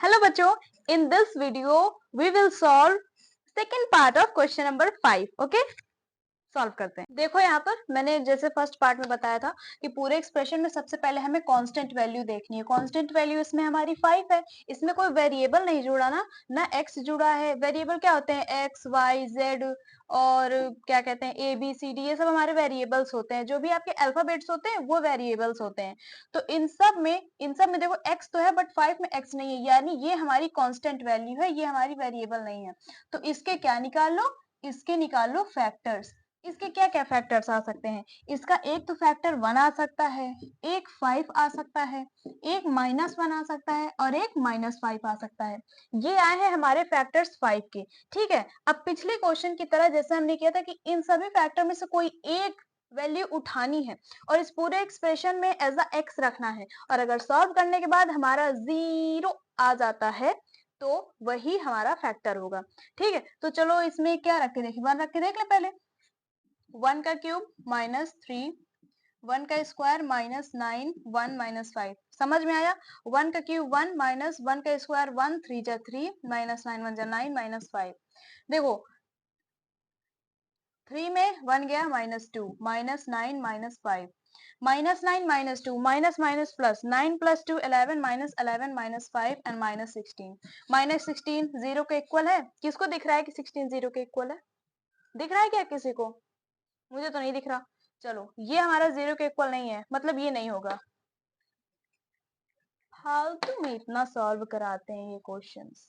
Hello बच्चों, in this video we will solve second part of question number 5. Okay, solve करते हैं। देखो यहाँ पर मैंने जैसे फर्स्ट पार्ट में बताया था कि पूरे एक्सप्रेशन में सबसे पहले हमें कांस्टेंट वैल्यू देखनी है। कांस्टेंट वैल्यू इसमें हमारी 5 है, इसमें कोई वेरिएबल नहीं जुड़ा ना एक्स जुड़ा है। वेरिएबल क्या होते हैं? एक्स, वाई, जेड और क्या कहते हैं ए बी सी डी, ये सब हमारे वेरिएबल्स होते हैं। जो भी आपके अल्फाबेट्स होते हैं वो वेरिएबल्स होते हैं। तो इन सब में देखो एक्स तो है बट 5 में एक्स नहीं है, यानी ये हमारी कांस्टेंट वैल्यू है, ये हमारी वेरिएबल नहीं है। तो इसके क्या निकाल लो? इसके निकाल लो फैक्टर्स। इसके क्या क्या फैक्टर्स आ सकते हैं? इसका एक तो फैक्टर 1 आ सकता है, एक 5 आ सकता है, एक -1 आ सकता है और एक -5 आ सकता है। ये आए हैं हमारे फैक्टर्स 5 के। ठीक है, अब पिछले क्वेश्चन की तरह जैसे हमने किया था कि इन सभी फैक्टर में से कोई एक वैल्यू उठानी है और इस पूरे एक्सप्रेशन में एज अ एक्स रखना है, और अगर सॉल्व करने के बाद हमारा 0 आ जाता है तो वही हमारा फैक्टर होगा। ठीक है, तो चलो इसमें क्या रख के देखिए, 1 रख के देख ले पहले। 1 का क्यूब -3, 1 का स्क्वायर -9, 1 -5। समझ में आया? 1 का क्यूब 1 माइनस 1 का स्क्वायर 1, 3 जा 3, -9 1 जा 9, -5। देखो 3 में 1 गया -2, -9 -5, -9 -2, माइनस प्लस 9 + 2 11, -11 -5 एंड -16। -16 0 के इक्वल है। किसको दिख रहा है कि 16 0 के इक्वल है? दिख रहा है क्या किसी को? मुझे तो नहीं दिख रहा। चलो ये हमारा 0 के इक्वल नहीं है, मतलब ये नहीं होगा। फालतू में इतना सॉल्व कराते हैं ये क्वेश्चंस।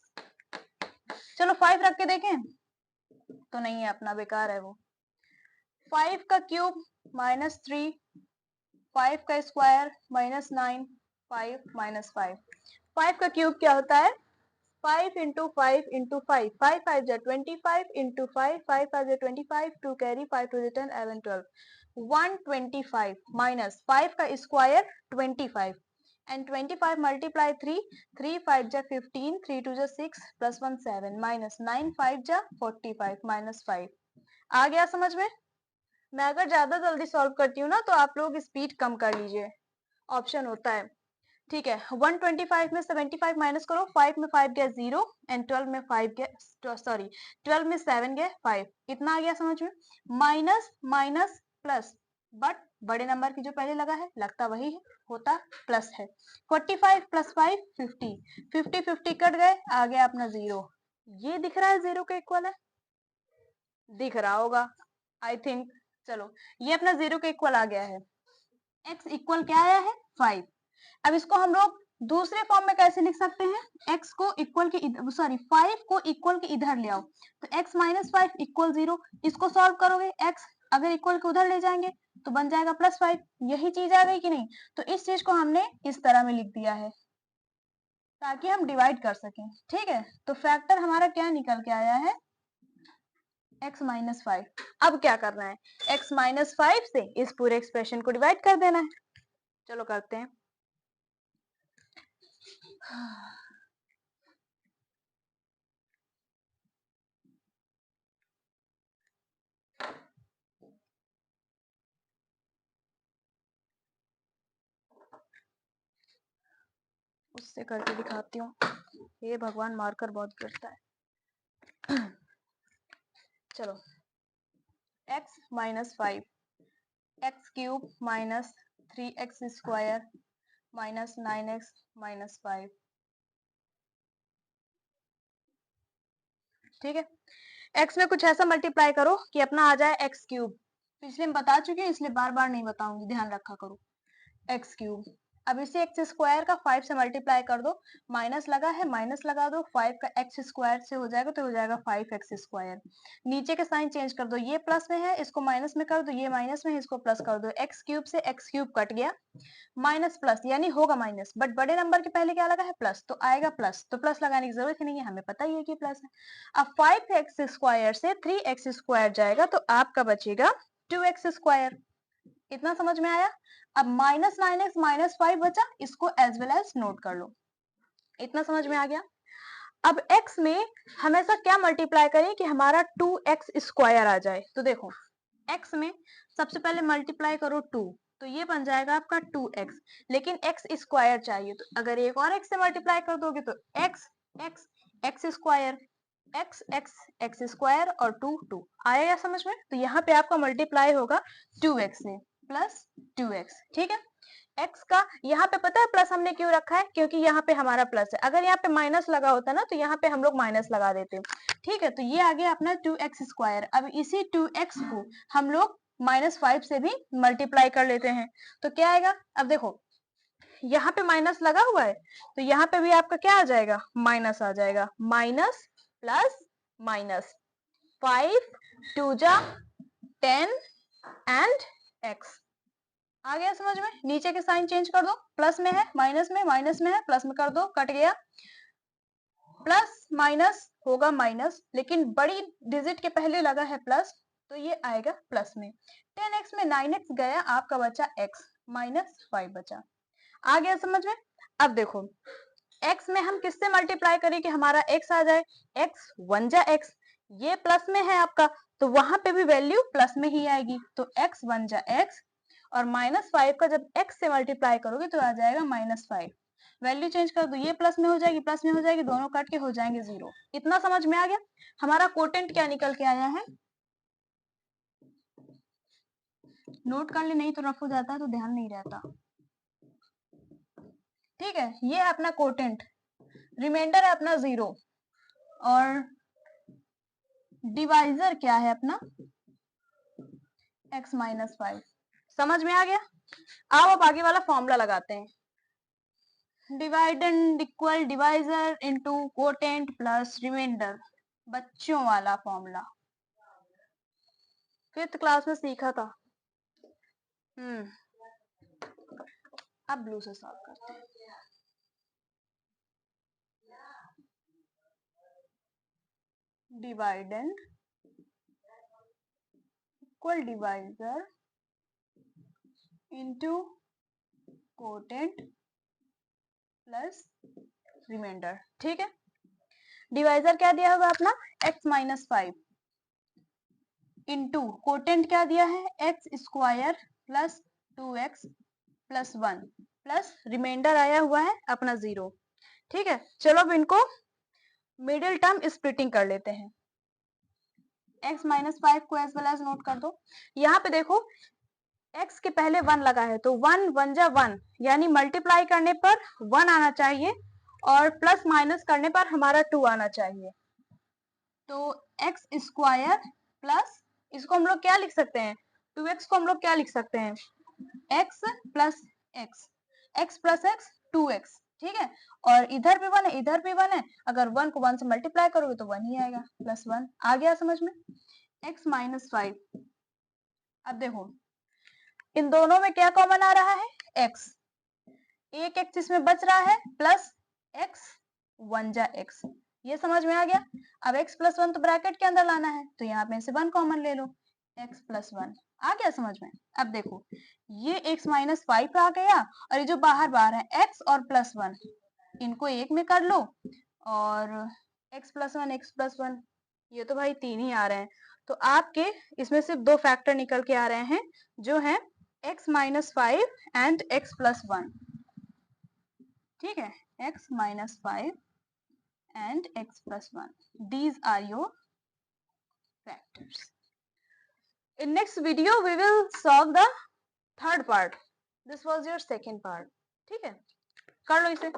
चलो 5 रख के देखें तो नहीं है, अपना बेकार है वो। 5 का क्यूब -3, 5 का स्क्वायर -9, 5 -5। 5 का क्यूब क्या होता है? 5 × 5 × 5, 5 5 जा 25 × 5, 5 5 जा 25, 2 कैरी, 5 2 जा 10, 11 12, 125 माइनस 5 का स्क्वायर 25 एंड 25 मल्टीप्लाई 3, 3 5 जा 15, 3 2 जा 6 प्लस 1 7 माइनस 9 5 जा 45 -5। आ गया समझ में? मैं अगर ज्यादा जल्दी सॉल्व करती हूँ ना तो आप लोग स्पीड कम कर लीजिए, ऑप्शन होता है। ठीक है, 125 में 75 माइनस करो, 5 में 5 गया 0 एंड 12 में 5 गया, सॉरी 12 में 7 गया 5। इतना आ गया समझ में? माइनस माइनस प्लस, बट बड़े नंबर की जो पहले लगा है लगता वही है, होता प्लस है। 45 + 5 50, 50 50 कट गए, आ गया अपना 0। ये दिख रहा है 0 के इक्वल है? दिख रहा होगा आई थिंक। चलो ये अपना 0 के इक्वल आ गया है। x इक्वल क्या आया है? 5। अब इसको हम लोग दूसरे फॉर्म में कैसे लिख सकते हैं? x को इक्वल के सॉरी 5 को इक्वल के इधर ले आओ, तो x - 5 = 0। इसको सॉल्व करोगे, x अगर इक्वल के उधर ले जाएंगे तो बन जाएगा +5। यही चीज आ गई कि नहीं? तो इस चीज को हमने इस तरह में लिख दिया है ताकि हम डिवाइड कर सकें। ठीक है, तो फैक्टर हमारा क्या निकल के आया है? x - 5। अब क्या करना है? x - 5 से इस पूरे एक्सप्रेशन को डिवाइड कर देना है। चलो करते हैं। उससे करके दिखाती हूँ। हे भगवान, मार्कर बहुत गिरता है। चलो x - 5, x³ - 3x² - 9x - 5। ठीक है, x में कुछ ऐसा मल्टीप्लाई करो कि अपना आ जाए x³। पिछले में बता चुकी हूँ इसलिए बार बार नहीं बताऊंगी, ध्यान रखा करो। x³, अब इसे x² का 5 से मल्टीप्लाई कर दो, माइनस लगा है माइनस लगा दो, 5 का x² से हो जाएगा तो हो जाएगा 5x²। नीचे के साइन चेंज कर दो, ये प्लस में है इसको माइनस में कर दो, ये माइनस में है इसको प्लस कर दो। x³ से x³ कट गया, माइनस प्लस यानी होगा माइनस, बट बड़े नंबर के पहले क्या लगा है? प्लस, तो आएगा प्लस। तो प्लस लगाने की जरूरत ही नहीं है, हमें पता ही है कि प्लस है। अब 5x² से 3x² जाएगा तो आपका बचेगा 2x²। इतना समझ में आया? अब -9x - 5 बचा, इसको एज वेल एज नोट कर लो। इतना समझ में आ गया? अब x में हमेशा क्या मल्टीप्लाई करें कि हमारा 2x² आ जाए। तो देखो x में सबसे पहले मल्टीप्लाई करो 2, तो ये बन जाएगा आपका 2x, लेकिन x स्क्वायर चाहिए, तो अगर एक और x से मल्टीप्लाई कर दोगे तो x x x square x x x square और 2 2 आएगा समझ में। तो यहाँ पे आपका मल्टीप्लाई होगा 2x से प्लस 2x, ठीक है। x का यहाँ पे पता है प्लस हमने क्यों रखा है, क्योंकि यहाँ पे हमारा प्लस है, अगर यहाँ पे माइनस लगा होता ना तो यहाँ पे हम लोग माइनस लगा देते, ठीक है। तो ये आ गया अपना 2x स्क्वायर। अब इसी 2x को हम लोग -5 से भी मल्टीप्लाई कर लेते हैं, तो क्या आएगा, अब देखो यहाँ पे माइनस लगा हुआ है तो यहाँ पे भी आपका क्या आ जाएगा, माइनस आ जाएगा, माइनस प्लस माइनस, 5 2 जा 10 एंड x आ गया समझ में। नीचे के साइन चेंज कर दो, प्लस में है माइनस में है प्लस में कर दो, कट गया, प्लस माइनस होगा माइनस, लेकिन बड़ी डिजिट के पहले लगा है प्लस तो ये आएगा प्लस में। 10x में 9x गया, आपका बचा x -5 बचा। आ गया समझ में। अब देखो x में हम किससे मल्टीप्लाई करें कि हमारा x आ जाए, x 1 जा x, ये प्लस में है आपका तो वहां पे भी वैल्यू प्लस में ही आएगी, तो x 1 जा x और -5 का जब x से मल्टीप्लाई करोगे तो आ जाएगा -5, वैल्यू चेंज कर दो, ये प्लस में हो जाएगी प्लस में हो जाएगी, दोनों कट के हो जाएंगे 0। इतना समझ में आ गया। हमारा कोटेंट क्या निकल के आया है, नोट कर ले नहीं तो रफ हो जाता है तो ध्यान नहीं रहता, ठीक है। ये है अपना कोटेंट, रिमाइंडर है अपना 0 और डिवाइजर क्या है अपना x -5। समझ में आ गया। अब आगे वाला फॉर्मूला लगाते हैं, dividend equal divisor into quotient plus remainder, बच्चों वाला फॉर्मूला 5th क्लास में सीखा था। अब ब्लू से सॉल्व करते हैं। Dividend equal divisor into quotient plus remainder, ठीक है। डिवाइजर क्या दिया होगा अपना x -5 इंटू कोटेंट क्या दिया है x square plus 2x plus 1 plus remainder आया हुआ है अपना 0, ठीक है। चलो अब इनको मिडिल टर्म स्प्लिटिंग कर लेते हैं। x -5 को एज वेल एज नोट कर दो। यहाँ पे देखो x के पहले 1 लगा है तो 1 1 जा 1, यानी मल्टीप्लाई करने पर 1 आना चाहिए और प्लस माइनस करने पर हमारा 2 आना चाहिए। तो x स्क्वायर प्लस, इसको हम लोग क्या लिख सकते हैं, 2x को हम लोग क्या लिख सकते हैं, x plus x, x plus x 2x, ठीक है। और इधर भी 1 है इधर भी 1 है, अगर 1 को 1 से मल्टीप्लाई करोगे तो 1 ही आएगा, प्लस 1 आ गया समझ में। x -5, अब देखो इन दोनों में क्या कॉमन आ रहा है, x, एक x इसमें बच रहा है प्लस x 1 जा x, ये समझ में आ गया। अब x प्लस 1 तो ब्रैकेट के अंदर लाना है तो यहाँ पे से 1 कॉमन ले लो, x प्लस 1 आ गया समझ में। अब देखो ये x -5 आ गया और ये जो बाहर है x और प्लस 1, इनको एक में कर लो और x प्लस 1 ये तो भाई 3 ही आ रहे हैं, तो आपके इसमें सिर्फ 2 फैक्टर निकल के आ रहे हैं जो है x -5 एंड x प्लस 1, ठीक है, x -5 and x plus 1. These are your factors. In next video, we will solve the third part. This was your second part. ठीक है, कर लो इसे।